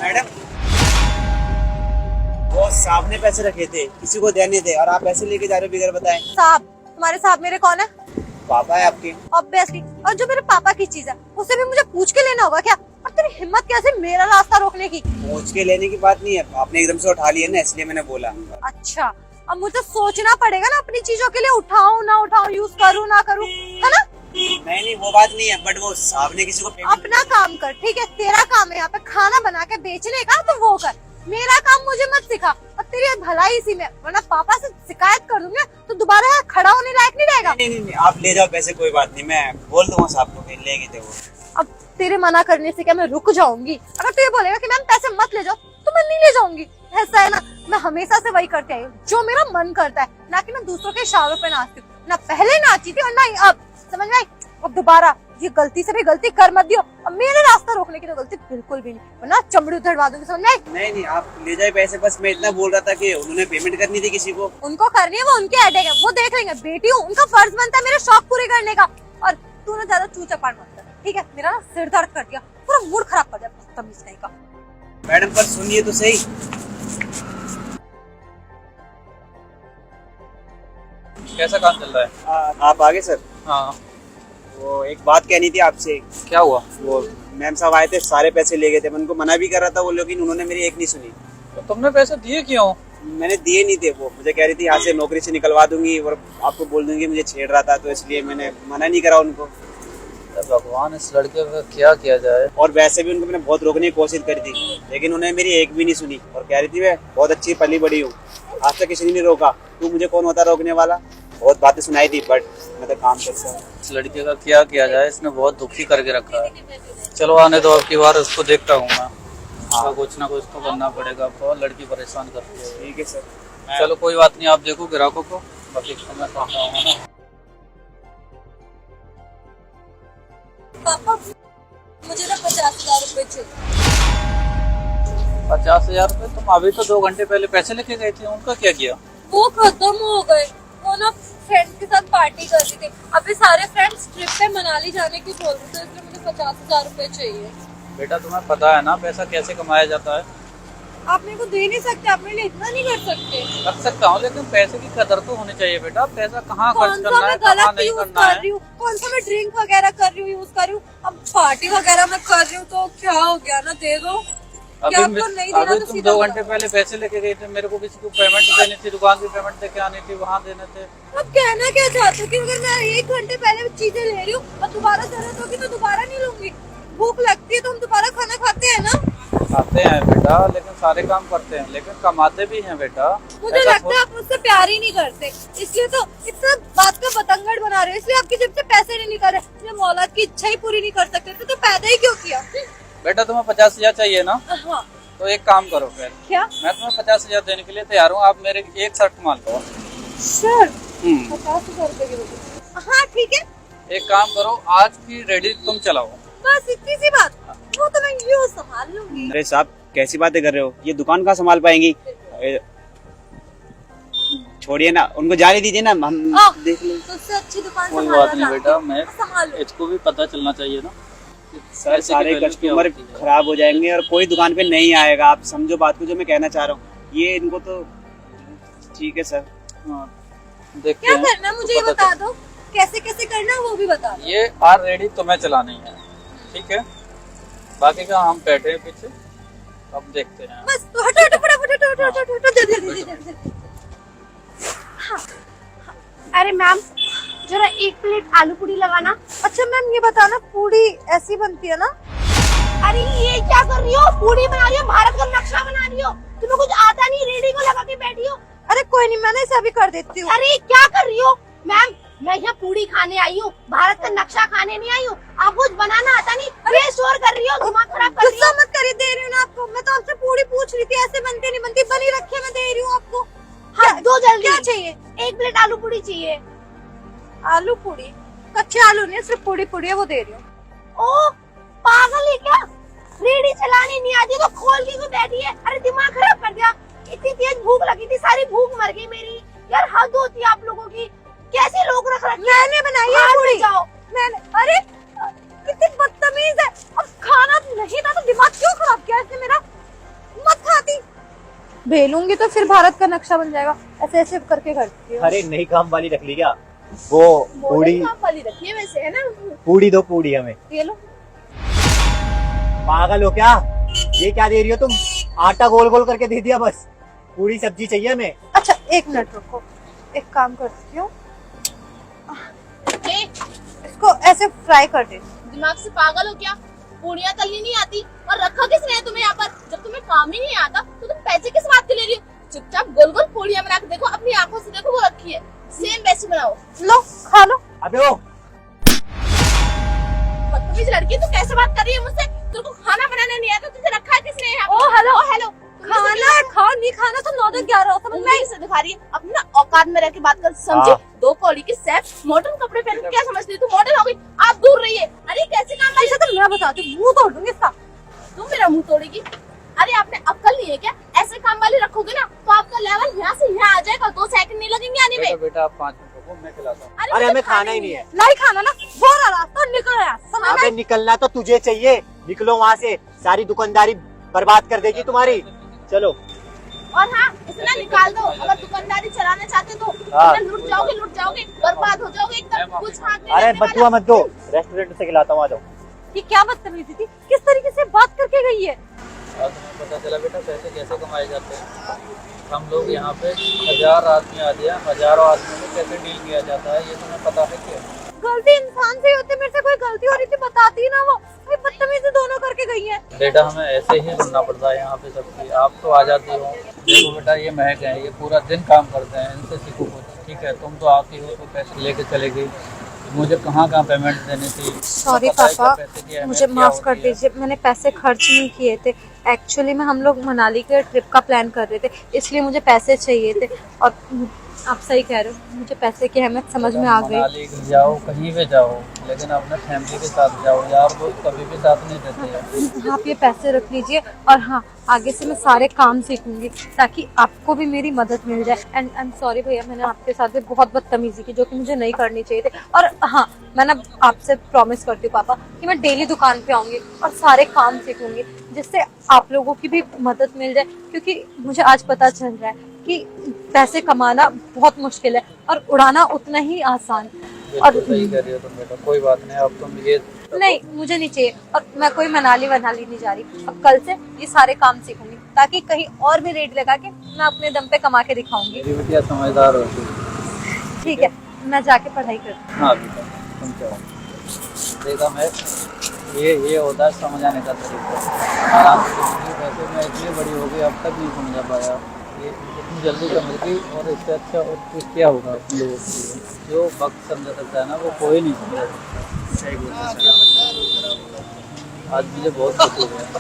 Madam, वो साहब ने पैसे रखे थे, किसी को देने थे और आप पैसे लेके जा रहे हो बिगर बताए। साहब, तुम्हारे साहब मेरे कौन है? पापा है आपके। ऑब्वियसली, और जो मेरे पापा की चीज है उसे भी मुझे पूछ के लेना होगा क्या? और तेरी हिम्मत कैसे मेरा रास्ता रोकने की? पूछ के लेने की बात नहीं है, आपने एकदम से उठा लिया ना, इसलिए मैंने बोला। अच्छा, अब मुझे सोचना पड़ेगा ना अपनी चीजों के लिए, उठाऊं ना उठाऊं, यूज करूं ना करूं, है ना? नहीं, वो बात नहीं है, बट वो साहब ने किसी को अपना काम कर, ठीक है? तेरा काम है यहाँ पे खाना बना के बेचने का, तो वो कर। मेरा काम मुझे मत सिखा, और तेरी भलाई इसी में, वरना पापा से शिकायत कर दूंगा तो दोबारा यहाँ खड़ा होने लायक नहीं रहेगा। नहीं, आप ले जाओ पैसे, कोई बात नहीं, मैं बोल दूंगा साहब को ले गए थे वो। अब तेरे मना करने से क्या मैं रुक जाऊंगी? अगर तू ये बोलेगा कि मैम पैसे मत ले जाओ, तो मैं नहीं ले जाऊंगी। ऐसा है ना, मैं हमेशा से वही करके आई हूँ जो मेरा मन करता है, ना कि मैं दूसरों के इशारों पे नाचती हूँ। ना पहले नाची थी और ना ही अब, समझ में आई? अब दोबारा ये गलती से भी गलती कर मत दियो, और मेरे रास्ता रोकने की तो गलती बिल्कुल भी नहीं, वरना चमड़ी उधड़वा दूंगी, समझ में आई? नहीं, आप ले जाए पैसे, बस मैं इतना बोल रहा था कि उन्होंने पेमेंट करनी थी किसी को। उनको करनी है, वो उनके हेडेक है, वो देख लेंगे। बेटी हूँ, उनका फर्ज बनता है मेरे शौक पूरे करने का। और तू ना ज्यादा चूचा पाड़ मत कर, ठीक है? मेरा ना सिर दर्द कर दिया, पूरा मूड खराब कर दिया बदतमीज कहीं का। मैडम, पर सुनिए तो सही। कैसा काम चल रहा है? आप आगे सर। हाँ, वो एक बात कहनी थी आपसे। क्या हुआ? वो मैम साहब आए थे, सारे पैसे ले गए थे, मैं उनको मना भी कर रहा था वो, लेकिन उन्होंने मेरी एक नहीं सुनी। तो तुमने पैसे दिए क्यों? मैंने दिए नहीं थे, वो मुझे कह रही थी यहाँ से नौकरी से निकलवा दूंगी और आपको बोल दूंगी मुझे छेड़ रहा था, तो इसलिए मैंने मना नहीं करा उनको। भगवान, इस लड़के का क्या किया जाए। और वैसे भी उनको मैंने बहुत रोकने की कोशिश करी थी, लेकिन उन्होंने मेरी एक भी नहीं सुनी और कह रही थी मैं बहुत अच्छी पली बड़ी हूँ, आज तक किसी ने नहीं रोका, तू मुझे कौन होता रोकने वाला। बहुत बातें सुनाई थी, बट मैं तो काम करता हूँ। इस लड़के का क्या किया जाए, इसने बहुत दुखी करके रखा है। चलो आने दो, अब की बार उसको देखता हूँ मैं। हाँ, कुछ ना कुछ तो करना पड़ेगा, बहुत लड़की परेशान करती है। ठीक है सर। चलो कोई बात नहीं, आप देखो ग्राहकों को, बाकी मैं करता हूँ ना। पापा, मुझे ना 50,000 रुपए चाहिए। 50,000 रुपए? तुम अभी तो 2 घंटे पहले पैसे लेके गए थे, उनका क्या किया? वो खत्म हो गए। वो ना फ्रेंड्स के साथ पार्टी कर रही थी, अभी सारे फ्रेंड्स ट्रिप पे मनाली जाने की बोल रहे थे, इसलिए मुझे 50,000 रुपए चाहिए। बेटा, तुम्हें पता है ना पैसा कैसे कमाया जाता है? आप मेरे को दे नहीं सकते, आप मेरे लिए इतना नहीं कर सकते। कर सकता हूँ, लेकिन पैसे की कदर तो होनी चाहिए बेटा। पैसा कहाँ कौन खर्च सा करना मैं है, कहाँ गलत नहीं यूज करना कर है। रही हूँ, कौन सा मैं ड्रिंक वगैरह कर रही हूँ, यूज कर रही हूँ? अब पार्टी वगैरह मैं कर रही हूँ तो क्या हो गया ना, दे दो। क्या आपको नहीं देना तो तुम सीधा 2 बोलो। घंटे पहले पैसे लेके गए थे, मेरे को किसी को पेमेंट देनी थी, दुकान की पेमेंट देके आनी थी, वहाँ देने थे। अब कहना क्या चाहते हो कि अगर मैं 1 घंटे पहले चीजें ले रही हूँ और दोबारा जरूरत होगी तो दोबारा नहीं लूंगी? भूख लगती है तो हम दोबारा खाना खाते हैं ना। खाते हैं बेटा, लेकिन सारे काम करते हैं, लेकिन कमाते भी हैं बेटा। मुझे लगता है आप मुझसे प्यार ही नहीं करते, इसलिए तो इतना बात का बतंगड़ बना रहे हो, इसलिए आपकी जेब से पैसे नहीं निकल रहे। जब औलाद की इच्छा ही पूरी नहीं कर सकते तो पैदा ही क्यों किया? बेटा, तुम्हें 50,000 चाहिए ना? हाँ। तो एक काम करो फिर, क्या? मैं तुम्हें 50,000 देने के लिए तैयार हूँ। आप मेरे एक शर्ट मान लो। शर्ट? 50,000 रुपए की वजह। हाँ ठीक है, एक काम करो, आज की रेडी तुम चलाओ। बस इतनी सी बात, वो तो मैं यूँ संभाल लूंगी। अरे साहब, कैसी बातें कर रहे हो, ये दुकान कहाँ संभाल पाएंगी? छोड़िए ना, उनको जाने दीजिए ना, हम देख लें। तो उससे अच्छी दुकान कोई संभालना बात नहीं चाहती बेटा, हूँ, मैं संभाल लो। इसको भी पता चलना चाहिए ना। सर, पैसे की सारे वैल्यू क्या कस्टमर होती है। खराब हो जाएंगे और कोई दुकान पे नहीं आएगा। आप समझो बात को, जो मैं कहना चाह रहा हूँ। ये इनको तो ठीक है सर। हाँ, देखते क्या हैं, करना मुझे ये तो बता दो, कैसे कैसे करना है वो भी बता दो। ये आर रेडी तुम्हें चलानी है, ठीक है? बाकी का हम बैठे हैं पीछे, अब देखते हैं। बस तो हटो हटो फटाफट, हटो हटो हटो हटो, दे दे दे दे दे। हाँ। अरे मैम, जरा 1 प्लेट आलू पूरी लगाना। अच्छा मैम, ये बताना पूरी ऐसी बनती है ना? अरे ये क्या कर रही हो? पूरी बना रही हो, भारत का नक्शा बना रही हो। तुम्हें कुछ आता नहीं, रेडी को लगा के बैठी हो। अरे कोई नहीं, मैं ना इसे अभी कर देती हूँ। अरे क्या कर रही हो मैम? मैं यहाँ पूरी खाने आई हूँ, भारत का नक्शा खाने नहीं आई हूँ। आप कुछ बनाना आता नहीं, अरे शोर कर रही हो, दिमाग खराब कर रही गुस्सा हो। मत करिए, दे रही हूँ ना आपको। मैं तो आपसे पूरी पूछ रही थी, ऐसे बनती नहीं बनती, बनी रखी है, मैं दे रही हूँ आपको। हाँ, दो जल्दी। क्या चाहिए? 1 प्लेट आलू पूरी चाहिए। आलू पूरी? कच्चे आलू नहीं, सिर्फ पूरी पूरी है, वो दे रही हूँ। ओ पागल है क्या? रेडी चलानी नहीं आती तो खोल के क्यों बैठी है? अरे दिमाग खराब कर दिया। इतनी तेज भूख लगी थी, सारी भूख मर गई मेरी। यार हद होती है आप लोगों की, कैसे लोग रख रखे। मैंने बनाई है पूरी। जाओ। मैंने, अरे कितनी बदतमीज है। अब खाना नहीं था तो दिमाग क्यों खराब किया इसने मेरा? बेलूंगी तो फिर भारत का नक्शा बन जाएगा। ऐसे ऐसे करके करती हूँ। अरे नई काम वाली रख ली क्या? वो पूड़ी मॉडल वाली रखी है वैसे, है ना? पूड़ी दो, पूड़ी हमें। ये लो। पागल हो क्या? ये क्या दे रही हो तुम? आटा गोल गोल करके दे दिया बस। पूरी सब्जी चाहिए हमें। अच्छा 1 मिनट रुको, एक काम करती हूँ, ए, इसको ऐसे फ्राई कर दे। दिमाग से पागल हो क्या? पूड़ियाँ तलनी नहीं आती और रखा किसने है तुम्हें यहाँ पर? जब तुम्हें काम ही नहीं आता तो तुम पैसे किस बात के ले रही हो? चुपचाप गोल गोल पूड़ियाँ बना के देखो, अपनी आंखों से देखो, वो रखी है सेम वैसी बनाओ। लो खा लो। अबे ओ बदतमीज लड़की, तू कैसे बात कर रही है मुझसे? तेरे को खाना बनाना नहीं आता? तुझे रखा है किसने यहाँ? ओ हेलो, हेलो, खाना है खाओ, नहीं खाना तो 9 तक 11 समझ में आई? से दिखा रही है अपनी ना औकात में रह के बात कर, समझी? हाँ। 2 कौड़ी की सेफ मॉडर्न कपड़े पहन के क्या समझती है तू? मॉडर्न हो गई, आप दूर रहिए। अरे कैसे काम वाली? ऐसा तो मैं बताती हूँ, मुंह तोड़ दूंगी इसका। तुम मेरा मुंह तोड़ेगी? अरे आपने अक्ल नहीं है क्या? ऐसे काम वाली रखोगे ना तो आपका लेवल यहाँ से यहाँ आ जाएगा, 2 सेकंड नहीं लगेंगे आने बेटा में। बेटा आप 5 मिनट रुको, मैं खिलाता हूँ। अरे हमें खाना ही नहीं है। नहीं खाना ना, वो रहा रास्ता, निकल रहा समझ में अबे आई? निकलना तो तुझे चाहिए। निकलो वहाँ से, सारी दुकानदारी बर्बाद कर देगी तुम्हारी। चलो। और हाँ, इसे ना निकाल दो। अगर दुकानदारी चलाना चाहते तो हाँ। इतना लुट जाओगे, बर्बाद हो जाओगे एकदम, कुछ हाथ नहीं अरे लगने वाला। बदुआ मत दो, रेस्टोरेंट से खिलाता हूँ, आ जाओ। ये क्या बदतमीजी थी, किस तरीके से बात करके गई है। और तुम्हें पता चला बेटा पैसे कैसे कमाए जाते हैं? हम लोग यहाँ पे 1000 आदमी आ गया, हजारों आदमियों में कैसे डील किया जाता है, ये तुम्हें पता है क्या? गलती इंसान से ही होती है, मेरे से कोई गलती हो रही थी बताती ना वो। भाई बदतमीजी दोनों करके गई है। बेटा हमें ऐसे ही बनना पड़ता है यहाँ पे सबकी। आप तो आ जाती हो, देखो बेटा ये महक है, ये पूरा दिन काम करते हैं, इनसे सीखो कुछ, ठीक है? तुम तो आती हो तो पैसे लेके चले गई, मुझे कहाँ पेमेंट देनी थी? सॉरी पता है क्या पापा, पैसे की अहमियत मुझे क्या माफ कर होती है? दीजिए, मैंने पैसे खर्च नहीं किए थे। एक्चुअली में हम लोग मनाली के ट्रिप का प्लान कर रहे थे, इसलिए मुझे पैसे चाहिए थे। और आप सही कह रहे हो, मुझे पैसे की अहमियत समझ में आ गई। मनाली जाओ, कहीं भी जाओ, लेकिन अपने फैमिली के साथ जाओ। यार दोस्त कभी भी साथ नहीं देते हैं। आप ये पैसे रख लीजिए, और हाँ आगे से मैं सारे काम सीखूंगी ताकि आपको भी मेरी मदद मिल जाए। एंड आई एम सॉरी भैया, मैंने आपके साथ भी बहुत बदतमीजी की जो कि मुझे नहीं करनी चाहिए थी। और हाँ, मैं ना आपसे प्रॉमिस करती हूँ पापा कि मैं डेली दुकान पे आऊंगी और सारे काम सीखूंगी, जिससे आप लोगों की भी मदद मिल जाए। क्योंकि मुझे आज पता चल रहा है कि पैसे कमाना बहुत मुश्किल है और उड़ाना उतना ही आसान। और बिल्कुल सही कह रही हो तुम बेटा, कोई बात नहीं। अब तुम ये नहीं, मुझे नहीं चाहिए, और मैं कोई मनाली नहीं जा रही। अब कल से ये सारे काम सीखूंगी ताकि कहीं और भी रेट लगा के मैं अपने दम पे कमा के दिखाऊंगी। मेरी बेटिया समझदार हो तुम। ठीक है, मैं जाके पढ़ाई करती हाँ बेटा तुम क्या देखा मैं, ये होता है समझाने का तरीका। आराम से समझी, वैसे मैं इतनी बड़ी हो गई अब तक नहीं समझा पाया। ये इतनी जल्दी समझ गई, और इससे अच्छा और कुछ क्या होगा उन लोगों के लिए? जो वक्त समझा सकता है ना, वो कोई नहीं समझा सकता। सही बोल आज मुझे बहुत खुशी हुआ तो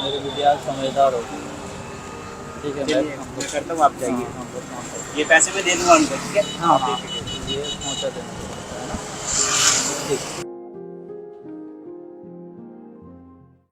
मेरी बिटिया समझदार होगी। ठीक है मैं करता हूँ, आप जाइए। हाँ, ये पैसे मैं दे दूंगा उनको, ठीक है? हाँ हाँ ये पहुँचा देना है ना, ठीक।